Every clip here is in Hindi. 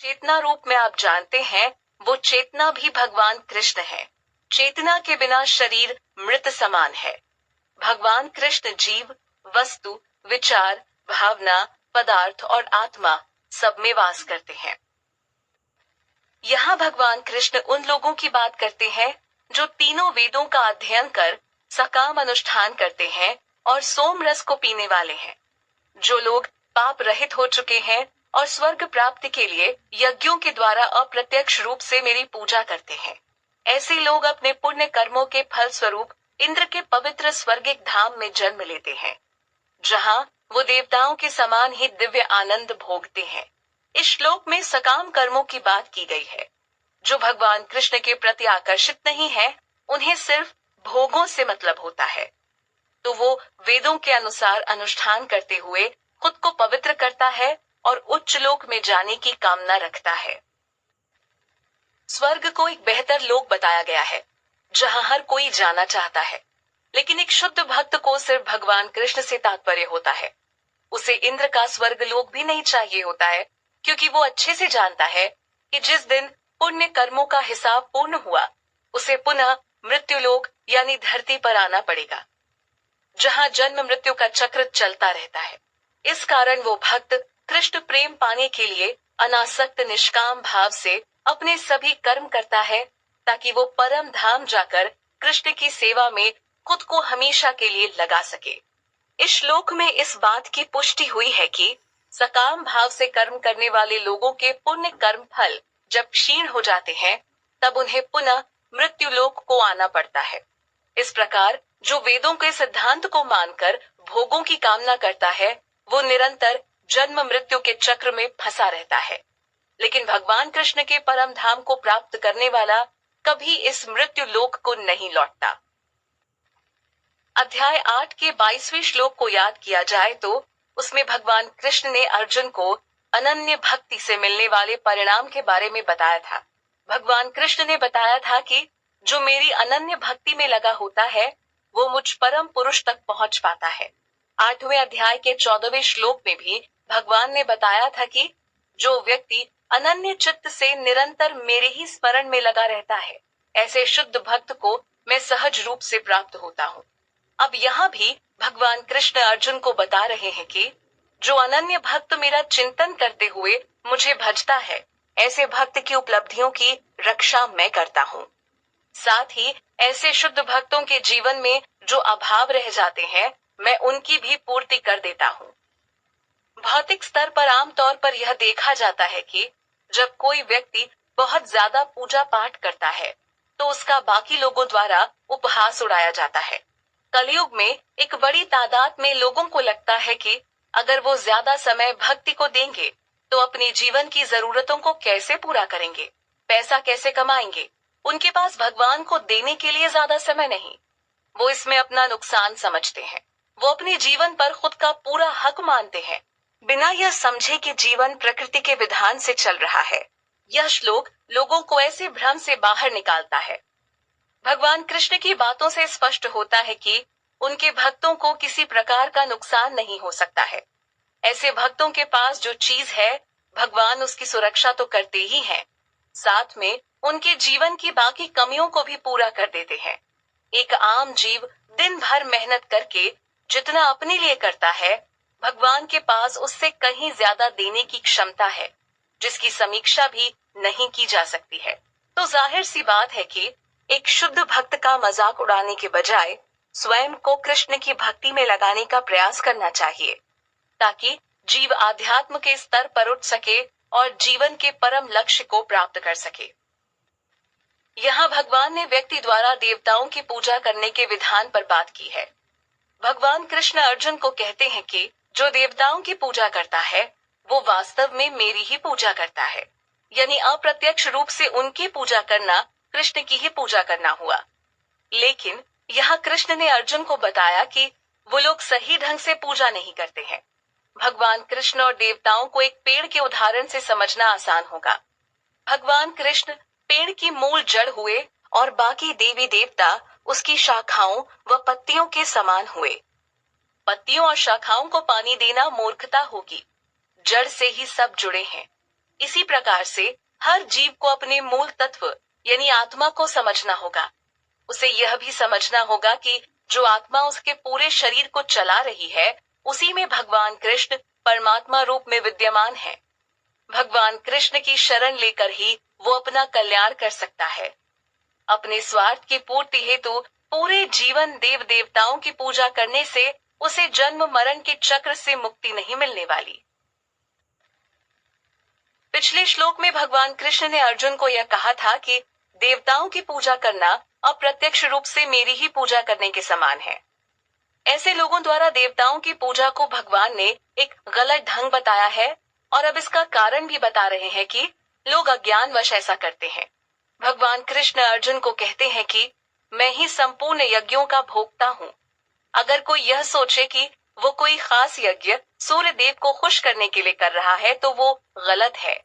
चेतना रूप में आप जानते हैं, वो चेतना भी भगवान कृष्ण है। चेतना के बिना शरीर मृत समान है। भगवान कृष्ण जीव, वस्तु, विचार, भावना, पदार्थ और आत्मा सब में वास करते हैं। यहाँ भगवान कृष्ण उन लोगों की बात करते हैं जो तीनों वेदों का अध्ययन कर सकाम अनुष्ठान करते हैं और सोम रस को पीने वाले हैं। जो लोग पाप रहित हो चुके हैं और स्वर्ग प्राप्ति के लिए यज्ञों के द्वारा अप्रत्यक्ष रूप से मेरी पूजा करते हैं, ऐसे लोग अपने पुण्य कर्मों के फल स्वरूप इंद्र के पवित्र स्वर्गिक धाम में जन्म लेते हैं, जहाँ वो देवताओं के समान ही दिव्य आनंद भोगते हैं। इस श्लोक में सकाम कर्मों की बात की गई है। जो भगवान कृष्ण के प्रति आकर्षित नहीं है, उन्हें सिर्फ भोगों से मतलब होता है, तो वो वेदों के अनुसार अनुष्ठान करते हुए खुद को पवित्र करता है और उच्च लोक में जाने की कामना रखता है। स्वर्ग को एक बेहतर लोक बताया गया है, जहां हर कोई जाना चाहता है, लेकिन एक शुद्ध भक्त को सिर्फ भगवान कृष्ण से तात्पर्य होता है। उसे इंद्र का स्वर्ग लोक भी नहीं चाहिए होता है, क्योंकि वो अच्छे से जानता है कि जिस दिन पुण्य कर्मों का हिसाब पूर्ण हुआ, उसे पुनः मृत्युलोक यानी धरती पर आना पड़ेगा, जहां जन्म मृत्यु का चक्र चलता रहता है। इस कारण वो भक्त कृष्ण प्रेम पाने के लिए अनासक्त निष्काम भाव से अपने सभी कर्म करता है, ताकि वो परम धाम जाकर कृष्ण की सेवा में खुद को हमेशा के लिए लगा सके। इस श्लोक में इस बात की पुष्टि हुई है कि सकाम भाव से कर्म करने वाले लोगों के पुण्य कर्म फल जब क्षीण हो जाते हैं, तब उन्हें पुनः मृत्युलोक को आना पड़ता है। इस प्रकार जो वेदों के सिद्धांत को मानकर भोगों की कामना करता है, वो निरंतर जन्म मृत्यु के चक्र में फंसा रहता है। लेकिन भगवान कृष्ण के परम धाम को प्राप्त करने वाला कभी इस मृत्यु लोक को नहीं लौटता। अध्याय 8 के 22वें श्लोक को याद किया जाए तो उसमें भगवान कृष्ण ने अर्जुन को अनन्य भक्ति से मिलने वाले परिणाम के बारे में बताया था। भगवान कृष्ण ने बताया था कि जो मेरी अनन्य भक्ति में लगा होता है, वो मुझ परम पुरुष तक पहुंच पाता है। 8वें अध्याय के 14वें श्लोक में भी भगवान ने बताया था कि जो व्यक्ति अनन्य चित्त से निरंतर मेरे ही स्मरण में लगा रहता है, ऐसे शुद्ध भक्त को मैं सहज रूप से प्राप्त होता हूँ। अब यहाँ भी भगवान कृष्ण अर्जुन को बता रहे हैं कि जो अनन्य भक्त मेरा चिंतन करते हुए मुझे भजता है, ऐसे भक्त की उपलब्धियों की रक्षा मैं करता हूँ। साथ ही ऐसे शुद्ध भक्तों के जीवन में जो अभाव रह जाते हैं, मैं उनकी भी पूर्ति कर देता हूँ। भौतिक स्तर पर आमतौर पर यह देखा जाता है कि जब कोई व्यक्ति बहुत ज्यादा पूजा पाठ करता है, तो उसका बाकी लोगों द्वारा उपहास उड़ाया जाता है। कलयुग में एक बड़ी तादाद में लोगों को लगता है कि अगर वो ज्यादा समय भक्ति को देंगे, तो अपने जीवन की जरूरतों को कैसे पूरा करेंगे, पैसा कैसे कमाएंगे। उनके पास भगवान को देने के लिए ज्यादा समय नहीं। वो इसमें अपना नुकसान समझते हैं। वो अपने जीवन पर खुद का पूरा हक मानते हैं, बिना यह समझे कि जीवन प्रकृति के विधान से चल रहा है। यह श्लोक लोगों को ऐसे भ्रम से बाहर निकालता है। भगवान कृष्ण की बातों से स्पष्ट होता है कि उनके भक्तों को किसी प्रकार का नुकसान नहीं हो सकता है। ऐसे भक्तों के पास जो चीज है, भगवान उसकी सुरक्षा तो करते ही हैं, साथ में उनके जीवन की बाकी कमियों को भी पूरा कर देते हैं। एक आम जीव दिन भर मेहनत करके जितना अपने लिए करता है, भगवान के पास उससे कहीं ज्यादा देने की क्षमता है, जिसकी समीक्षा भी नहीं की जा सकती है। तो जाहिर सी बात है कि एक शुद्ध भक्त का मजाक उड़ाने के बजाय स्वयं को कृष्ण की भक्ति में लगाने का प्रयास करना चाहिए, ताकि जीव आध्यात्म के स्तर पर उठ सके और जीवन के परम लक्ष्य को प्राप्त कर सके। यहाँ भगवान ने व्यक्ति द्वारा देवताओं की पूजा करने के विधान पर बात की है। भगवान कृष्ण अर्जुन को कहते हैं कि जो देवताओं की पूजा करता है, वो वास्तव में मेरी ही पूजा करता है, यानी अप्रत्यक्ष रूप से उनकी पूजा करना कृष्ण की ही पूजा करना हुआ। लेकिन यहाँ कृष्ण ने अर्जुन को बताया कि वो लोग सही ढंग से पूजा नहीं करते हैं। भगवान कृष्ण और देवताओं को एक पेड़ के उदाहरण से समझना आसान होगा। भगवान कृष्ण पेड़ की मूल जड़ हुए और बाकी देवी देवता उसकी शाखाओं व पत्तियों के समान हुए। पत्तियों और शाखाओं को पानी देना मूर्खता होगी। जड़ से ही सब जुड़े हैं। इसी प्रकार से हर जीव को अपने मूल तत्व यानी आत्मा को समझना होगा। उसे यह भी समझना होगा कि जो आत्मा उसके पूरे शरीर को चला रही है, उसी में भगवान कृष्ण परमात्मा रूप में विद्यमान है। भगवान कृष्ण की शरण लेकर ही वो अपना कल्याण कर सकता है। अपने स्वार्थ की पूर्ति हेतु पूरे जीवन देव देवताओं की पूजा करने से उसे जन्म मरण के चक्र से मुक्ति नहीं मिलने वाली। पिछले श्लोक में भगवान कृष्ण ने अर्जुन को यह कहा था कि देवताओं की पूजा करना अप्रत्यक्ष रूप से मेरी ही पूजा करने के समान है। ऐसे लोगों द्वारा देवताओं की पूजा को भगवान ने एक गलत ढंग बताया है और अब इसका कारण भी बता रहे हैं कि लोग अज्ञानवश ऐसा करते हैं। भगवान कृष्ण अर्जुन को कहते हैं कि मैं ही संपूर्ण यज्ञों का भोक्ता हूँ। अगर कोई यह सोचे कि वो कोई खास यज्ञ सूर्य देव को खुश करने के लिए कर रहा है तो वो गलत है।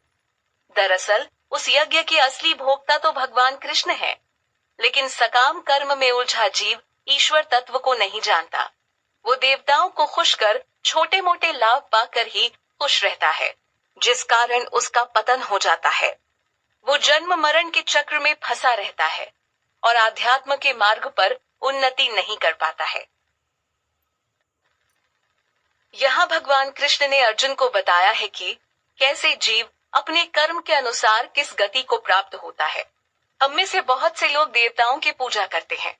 दरअसल उस यज्ञ के असली भोक्ता तो भगवान कृष्ण है, लेकिन सकाम कर्म में उलझा जीव ईश्वर तत्व को नहीं जानता। वो देवताओं को खुश कर छोटे मोटे लाभ पाकर ही खुश रहता है, जिस कारण उसका पतन हो जाता है। वो जन्म मरण के चक्र में फंसा रहता है और आध्यात्म के मार्ग पर उन्नति नहीं कर पाता है। यहाँ भगवान कृष्ण ने अर्जुन को बताया है कि कैसे जीव अपने कर्म के अनुसार किस गति को प्राप्त होता है। हम में से बहुत से लोग देवताओं की पूजा करते हैं,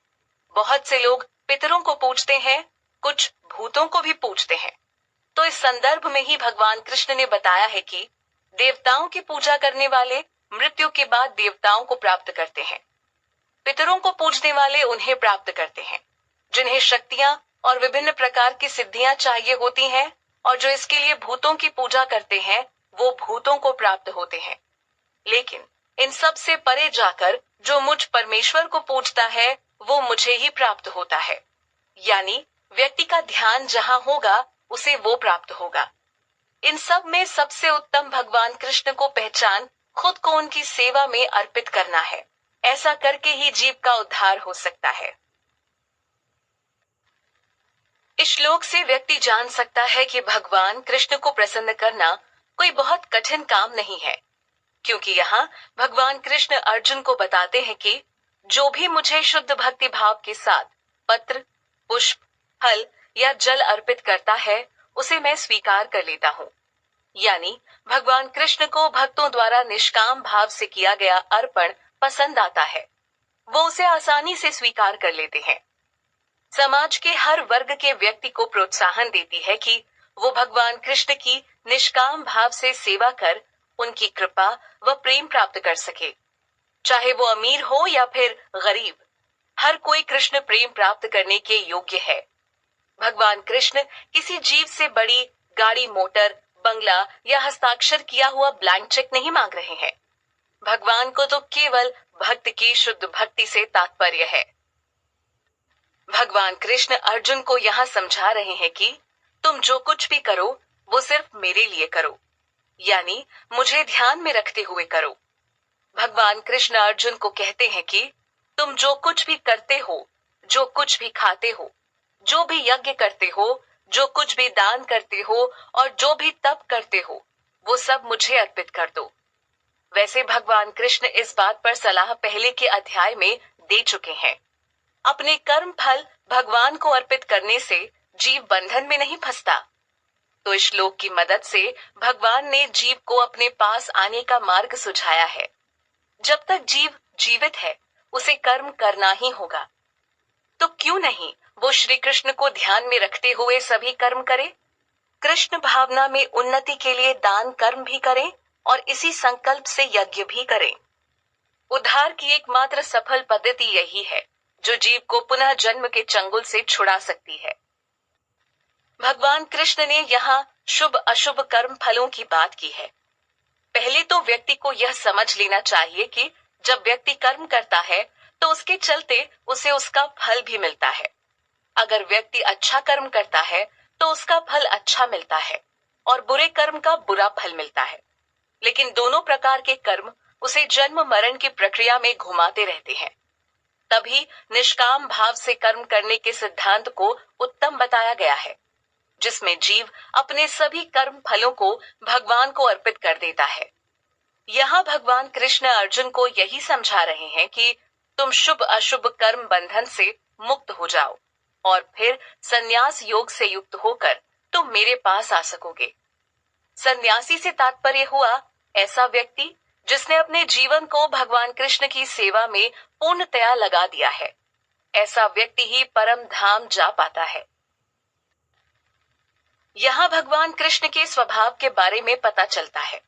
बहुत से लोग पितरों को पूजते हैं, कुछ भूतों को भी पूजते हैं। तो इस संदर्भ में ही भगवान कृष्ण ने बताया है कि देवताओं की पूजा करने वाले मृत्यु के बाद देवताओं को प्राप्त करते हैं, पितरों को पूजने वाले उन्हें प्राप्त करते हैं। जिन्हें शक्तियां और विभिन्न प्रकार की सिद्धियां चाहिए होती हैं और जो इसके लिए भूतों की पूजा करते हैं, वो भूतों को प्राप्त होते हैं। लेकिन इन सब से परे जाकर जो मुझ परमेश्वर को पूजता है, वो मुझे ही प्राप्त होता है। यानी व्यक्ति का ध्यान जहां होगा उसे वो प्राप्त होगा। इन सब में सबसे उत्तम भगवान कृष्ण को पहचान खुद को उनकी सेवा में अर्पित करना है। ऐसा करके ही जीव का उद्धार हो सकता है। इस श्लोक से व्यक्ति जान सकता है कि भगवान कृष्ण को प्रसन्न करना कोई बहुत कठिन काम नहीं है, क्योंकि यहाँ भगवान कृष्ण अर्जुन को बताते हैं कि जो भी मुझे शुद्ध भक्ति भाव के साथ पत्र, पुष्प, फल या जल अर्पित करता है, उसे मैं स्वीकार कर लेता हूँ। यानी भगवान कृष्ण को भक्तों द्वारा निष्काम भाव से किया गया अर्पण पसंद आता है, वो उसे आसानी से स्वीकार कर लेते हैं। समाज के हर वर्ग के व्यक्ति को प्रोत्साहन देती है कि वो भगवान कृष्ण की निष्काम भाव से सेवा कर उनकी कृपा व प्रेम प्राप्त कर सके। चाहे वो अमीर हो या फिर गरीब, हर कोई कृष्ण प्रेम प्राप्त करने के योग्य है। भगवान कृष्ण किसी जीव से बड़ी गाड़ी, मोटर, बंगला या हस्ताक्षर किया हुआ ब्लैंक चेक नहीं मांग रहे हैं। भगवान को तो केवल भक्त की शुद्ध भक्ति से तात्पर्य है। भगवान कृष्ण अर्जुन को यहाँ समझा रहे हैं कि तुम जो कुछ भी करो वो सिर्फ मेरे लिए करो, यानी मुझे ध्यान में रखते हुए करो। भगवान कृष्ण अर्जुन को कहते हैं कि तुम जो कुछ भी करते हो, जो कुछ भी खाते हो, जो भी यज्ञ करते हो, जो कुछ भी दान करते हो और जो भी तप करते हो, वो सब मुझे अर्पित कर दो। वैसे भगवान कृष्ण इस बात पर सलाह पहले के अध्याय में दे चुके हैं। अपने कर्म फल भगवान को अर्पित करने से जीव बंधन में नहीं फंसता। तो इस श्लोक की मदद से भगवान ने जीव को अपने पास आने का मार्ग सुझाया है। जब तक जीव जीवित है, उसे कर्म करना ही होगा। तो क्यों नहीं वो श्री कृष्ण को ध्यान में रखते हुए सभी कर्म करे, कृष्ण भावना में उन्नति के लिए दान कर्म भी करें और इसी संकल्प से यज्ञ भी करें। उद्धार की एकमात्र सफल पद्धति यही है, जो जीव को पुनः जन्म के चंगुल से छुड़ा सकती है। भगवान कृष्ण ने यहाँ शुभ अशुभ कर्म फलों की बात की है। पहले तो व्यक्ति को यह समझ लेना चाहिए कि जब व्यक्ति कर्म करता है तो उसके चलते उसे उसका फल भी मिलता है। अगर व्यक्ति अच्छा कर्म करता है तो उसका फल अच्छा मिलता है और बुरे कर्म का बुरा फल मिलता है। लेकिन दोनों प्रकार के कर्म उसे जन्म मरण की प्रक्रिया में घुमाते रहते हैं। तभी निष्काम भाव से कर्म करने के सिद्धांत को उत्तम बताया गया है, जिसमें जीव अपने सभी कर्म फलों को भगवान को अर्पित कर देता है। यहाँ भगवान कृष्ण अर्जुन को यही समझा रहे हैं कि तुम शुभ अशुभ कर्म बंधन से मुक्त हो जाओ और फिर संन्यास योग से युक्त होकर तुम मेरे पास आ सकोगे। सन्यासी से तात्पर्य हुआ ऐसा व्यक्ति जिसने अपने जीवन को भगवान कृष्ण की सेवा में पूर्णतया लगा दिया है। ऐसा व्यक्ति ही परम धाम जा पाता है। यहाँ भगवान कृष्ण के स्वभाव के बारे में पता चलता है।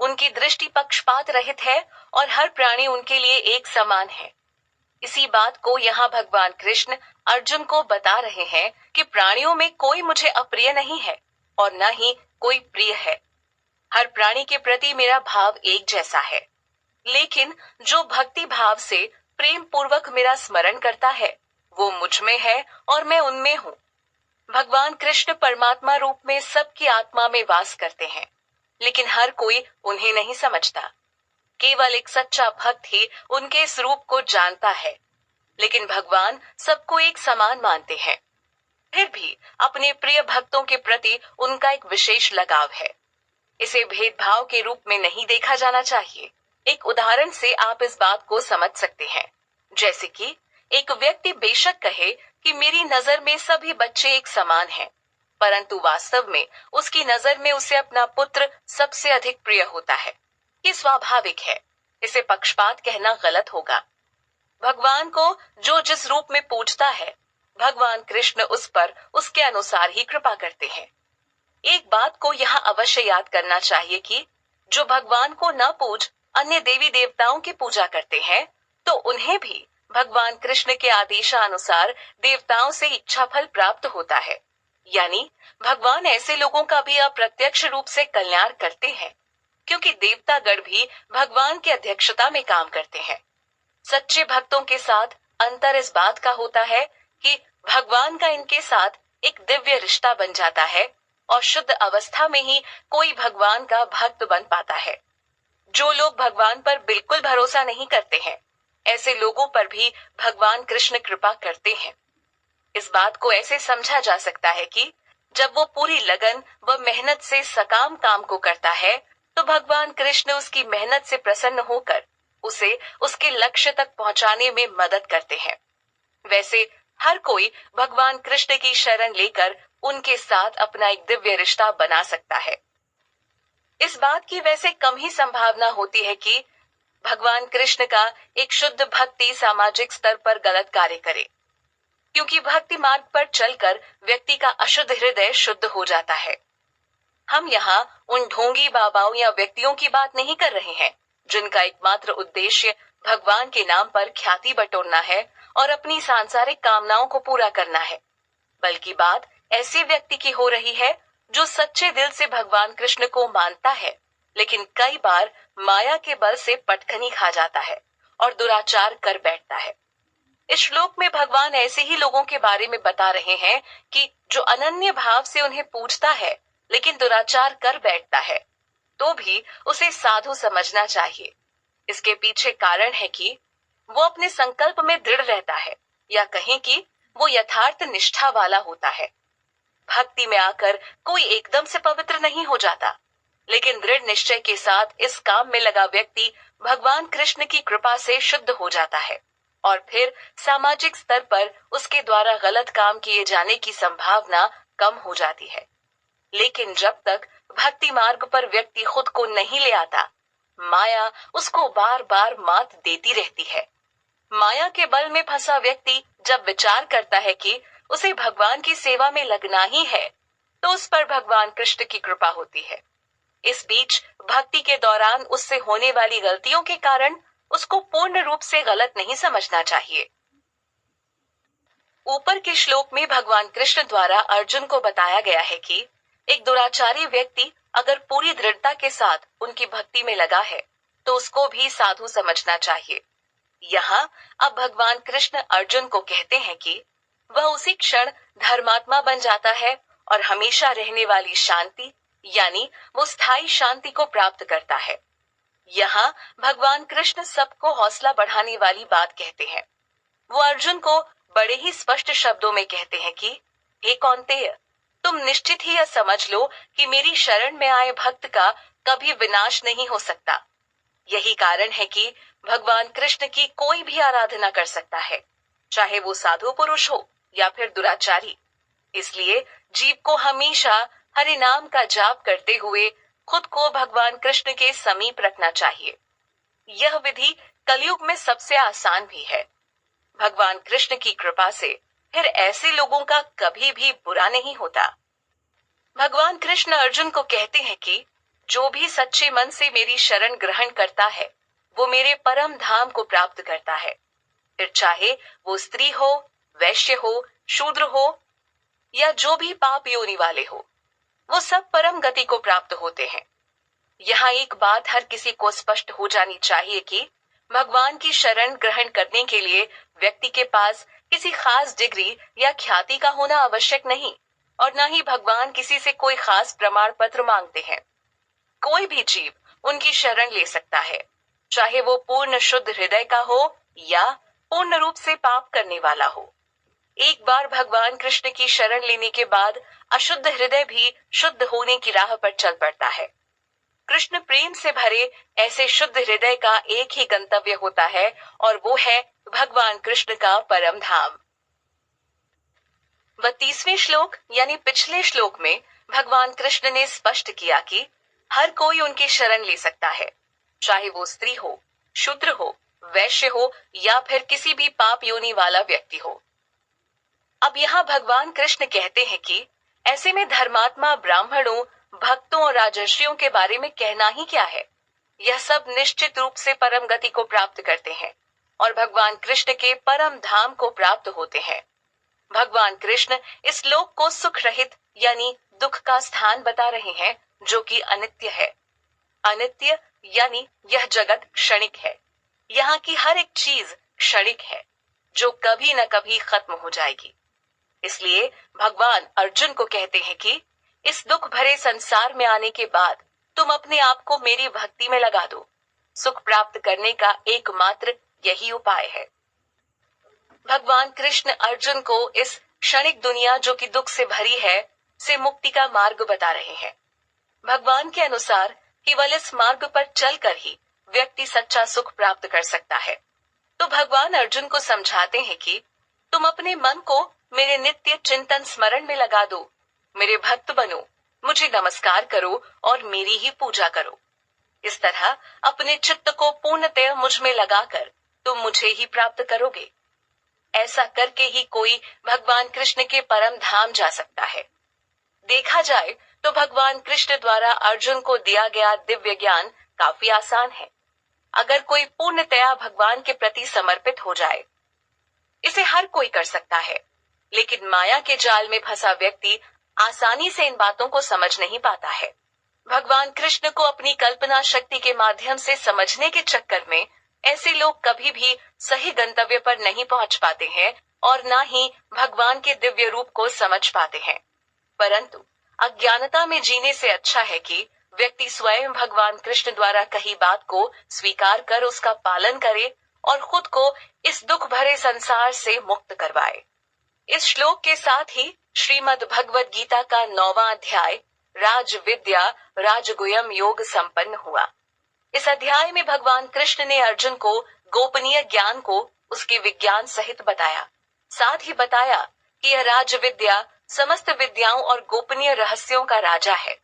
उनकी दृष्टि पक्षपात रहित है और हर प्राणी उनके लिए एक समान है। इसी बात को यहाँ भगवान कृष्ण अर्जुन को बता रहे हैं कि प्राणियों में कोई मुझे अप्रिय नहीं है और न ही कोई प्रिय है। हर प्राणी के प्रति मेरा भाव एक जैसा है, लेकिन जो भक्ति भाव से प्रेम पूर्वक मेरा स्मरण करता है वो मुझ में है और मैं उनमें हूँ। भगवान कृष्ण परमात्मा रूप में सबकी आत्मा में वास करते हैं, लेकिन हर कोई उन्हें नहीं समझता। केवल एक सच्चा भक्त ही उनके इस रूप को जानता है, लेकिन भगवान सबको एक समान मानते हैं। फिर भी अपने प्रिय भक्तों के प्रति उनका एक विशेष लगाव है। इसे भेदभाव के रूप में नहीं देखा जाना चाहिए। एक उदाहरण से आप इस बात को समझ सकते हैं। जैसे कि एक व्यक्ति बेशक कहे कि मेरी नजर में सभी बच्चे एक समान हैं, परंतु वास्तव में उसकी नजर में उसे अपना पुत्र सबसे अधिक प्रिय होता है। ये स्वाभाविक है। इसे पक्षपात कहना गलत होगा। भगवान को जो जिस रूप में पूजता है, भगवान कृष्ण उस पर उसके अनुसार ही कृपा करते हैं। एक बात को यहाँ अवश्य याद करना चाहिए कि जो भगवान को न पूज अन्य देवी देवताओं की पूजा करते हैं, तो उन्हें भी भगवान कृष्ण के आदेशानुसार देवताओं से इच्छा फल प्राप्त होता है। यानी भगवान ऐसे लोगों का भी अप्रत्यक्ष रूप से कल्याण करते हैं, क्योंकि देवतागण भी भगवान की अध्यक्षता में काम करते हैं। सच्चे भक्तों के साथ अंतर इस बात का होता है कि भगवान का इनके साथ एक दिव्य रिश्ता बन जाता है और शुद्ध अवस्था में ही कोई भगवान का भक्त बन पाता है। जो लोग भगवान पर बिल्कुल भरोसा नहीं करते हैं, ऐसे लोगों पर भी भगवान कृष्ण कृपा करते हैं। इस बात को ऐसे समझा जा सकता है कि जब वो पूरी लगन व मेहनत से सकाम काम को करता है, तो भगवान कृष्ण उसकी मेहनत से प्रसन्न होकर उसे उसके लक्ष्य तक पहुंचाने में मदद करते हैं। वैसे हर कोई भगवान कृष्ण की शरण लेकर उनके साथ अपना एक दिव्य रिश्ता बना सकता है। इस बात की वैसे कम ही संभावना होती है कि भगवान कृष्ण का एक शुद्ध भक्ति सामाजिक स्तर पर गलत कार्य करे, क्योंकि भक्ति मार्ग पर चलकर व्यक्ति का अशुद्ध हृदय शुद्ध हो जाता है। हम यहाँ उन ढोंगी बाबाओं या व्यक्तियों की बात नहीं कर रहे हैं जिनका एकमात्र उद्देश्य भगवान के नाम पर ख्याति बटोरना है और अपनी सांसारिक कामनाओं को पूरा करना है, बल्कि बात ऐसे व्यक्ति की हो रही है जो सच्चे दिल से भगवान कृष्ण को मानता है, लेकिन कई बार माया के बल से पटखनी खा जाता है और दुराचार कर बैठता है। इस श्लोक में भगवान ऐसे ही लोगों के बारे में बता रहे हैं कि जो अनन्य भाव से उन्हें पूजता है लेकिन दुराचार कर बैठता है, तो भी उसे साधु समझना चाहिए। इसके पीछे कारण है कि वो अपने संकल्प में दृढ़ रहता है, या कहें कि वो यथार्थ निष्ठा वाला होता है। भक्ति में आकर कोई एकदम से पवित्र नहीं हो जाता, लेकिन दृढ़ निश्चय के साथ इस काम में लगा व्यक्ति भगवान कृष्ण की कृपा से शुद्ध हो जाता है और फिर सामाजिक स्तर पर उसके द्वारा गलत काम किए जाने की संभावना कम हो जाती है। लेकिन जब तक भक्ति मार्ग पर व्यक्ति खुद को नहीं ले आता, माया उसको बार बार मात देती रहती है। माया के बल में फंसा व्यक्ति जब विचार करता है कि उसे भगवान की सेवा में लगना ही है, तो उस पर भगवान कृष्ण की कृपा होती है। इस बीच भक्ति के दौरान उससे होने वाली गलतियों के कारण उसको पूर्ण रूप से गलत नहीं समझना चाहिए। ऊपर के श्लोक में भगवान कृष्ण द्वारा अर्जुन को बताया गया है कि एक दुराचारी व्यक्ति अगर पूरी दृढ़ता के साथ उनकी भक्ति में लगा है, तो उसको भी साधु समझना चाहिए। यहाँ अब भगवान कृष्ण अर्जुन को कहते हैं कि वह उसी क्षण धर्मात्मा बन जाता है और हमेशा रहने वाली शांति यानी वो स्थायी शांति को प्राप्त करता है। यहाँ भगवान कृष्ण सबको हौसला बढ़ाने वाली बात कहते हैं। वो अर्जुन को बड़े ही स्पष्ट शब्दों में कहते हैं कि हे कौन्तेय, तुम निश्चित ही यह समझ लो कि मेरी शरण में आए भक्त का कभी विनाश नहीं हो सकता। यही कारण है कि भगवान कृष्ण की कोई भी आराधना कर सकता है, चाहे वो साधु पुरुष हो या फिर दुराचारी। इसलिए जीव को हमेशा हरि नाम का जाप करते हुए खुद को भगवान कृष्ण के समीप रखना चाहिए। यह विधि कलयुग में सबसे आसान भी है। भगवान कृष्ण की कृपा से फिर ऐसे लोगों का कभी भी बुरा नहीं होता। भगवान कृष्ण अर्जुन को कहते हैं कि जो भी सच्चे मन से मेरी शरण ग्रहण करता है वो मेरे परम धाम को प्राप्त करता है। फिर चाहे वो स्त्री हो, वैश्य हो, शूद्र हो या जो भी पाप योनि वाले हो, वो सब परम गति को प्राप्त होते हैं। यहाँ एक बात हर किसी को स्पष्ट हो जानी चाहिए कि भगवान की शरण ग्रहण करने के लिए व्यक्ति के पास किसी खास डिग्री या ख्याति का होना आवश्यक नहीं, और न ही भगवान किसी से कोई खास प्रमाण पत्र मांगते हैं। कोई भी जीव उनकी शरण ले सकता है, चाहे वो पूर्ण शुद्ध हृदय का हो या पूर्ण रूप से पाप करने वाला हो। एक बार भगवान कृष्ण की शरण लेने के बाद अशुद्ध हृदय भी शुद्ध होने की राह पर चल पड़ता है। कृष्ण प्रेम से भरे ऐसे शुद्ध हृदय का एक ही गंतव्य होता है और वो है भगवान कृष्ण का परम धाम। 32वें श्लोक यानी पिछले श्लोक में भगवान कृष्ण ने स्पष्ट किया कि हर कोई उनकी शरण ले सकता है, चाहे वो स्त्री हो, शूद्र हो, वैश्य हो या फिर किसी भी पाप योनि वाला व्यक्ति हो। अब यहाँ भगवान कृष्ण कहते हैं कि ऐसे में धर्मात्मा ब्राह्मणों, भक्तों और राजर्षियों के बारे में कहना ही क्या है। यह सब निश्चित रूप से परम गति को प्राप्त करते हैं और भगवान कृष्ण के परम धाम को प्राप्त होते हैं। भगवान कृष्ण इस लोक को सुख रहित यानी दुख का स्थान बता रहे हैं, जो कि अनित्य है। अनित्य यानी यह जगत क्षणिक है। यहाँ की हर एक चीज क्षणिक है, जो कभी न कभी खत्म हो जाएगी। इसलिए भगवान अर्जुन को कहते हैं कि इस दुख भरे संसार में आने के बाद तुम अपने आप को मेरी भक्ति में लगा दो। सुख प्राप्त करने का एकमात्र यही उपाय है। भगवान कृष्ण अर्जुन को इस क्षणिक दुनिया जो कि दुख से भरी है से मुक्ति का मार्ग बता रहे हैं। भगवान के अनुसार केवल इस मार्ग पर चलकर ही व्यक्ति सच्चा सुख प्राप्त कर सकता है। तो भगवान अर्जुन को समझाते हैं कि तुम अपने मन को मेरे नित्य चिंतन स्मरण में लगा दो, मेरे भक्त बनो, मुझे नमस्कार करो और मेरी ही पूजा करो। इस तरह अपने चित्त को पूर्णतः मुझ में लगाकर तुम मुझे ही प्राप्त करोगे। ऐसा करके ही कोई भगवान कृष्ण के परम धाम जा सकता है। देखा जाए तो भगवान कृष्ण द्वारा अर्जुन को दिया गया दिव्य ज्ञान काफी आसान है। अगर कोई पूर्णतया भगवान के प्रति समर्पित हो जाए, इसे हर कोई कर सकता है। लेकिन माया के जाल में फंसा व्यक्ति आसानी से इन बातों को समझ नहीं पाता है। भगवान कृष्ण को अपनी कल्पना शक्ति के माध्यम से समझने के चक्कर में ऐसे लोग कभी भी सही गंतव्य पर नहीं पहुंच पाते हैं और न ही भगवान के दिव्य रूप को समझ पाते हैं। परंतु अज्ञानता में जीने से अच्छा है कि व्यक्ति स्वयं भगवान कृष्ण द्वारा कही बात को स्वीकार कर उसका पालन करे और खुद को इस दुख भरे संसार से मुक्त करवाए। इस श्लोक के साथ ही श्रीमद् भगवद गीता का 9वां अध्याय राज विद्या राजगुह्यम योग संपन्न हुआ। इस अध्याय में भगवान कृष्ण ने अर्जुन को गोपनीय ज्ञान को उसके विज्ञान सहित बताया। साथ ही बताया कि यह राज विद्या समस्त विद्याओं और गोपनीय रहस्यों का राजा है।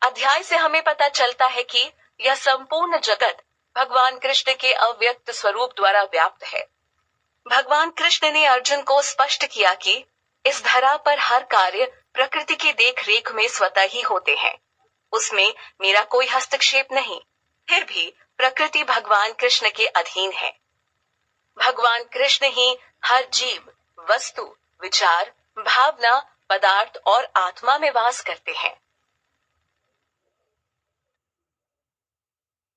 अध्याय से हमें पता चलता है कि यह संपूर्ण जगत भगवान कृष्ण के अव्यक्त स्वरूप द्वारा व्याप्त है। भगवान कृष्ण ने अर्जुन को स्पष्ट किया कि इस धरा पर हर कार्य प्रकृति की देख रेख में स्वतः ही होते हैं, उसमें मेरा कोई हस्तक्षेप नहीं। फिर भी प्रकृति भगवान कृष्ण के अधीन है। भगवान कृष्ण ही हर जीव, वस्तु, विचार, भावना, पदार्थ और आत्मा में वास करते हैं।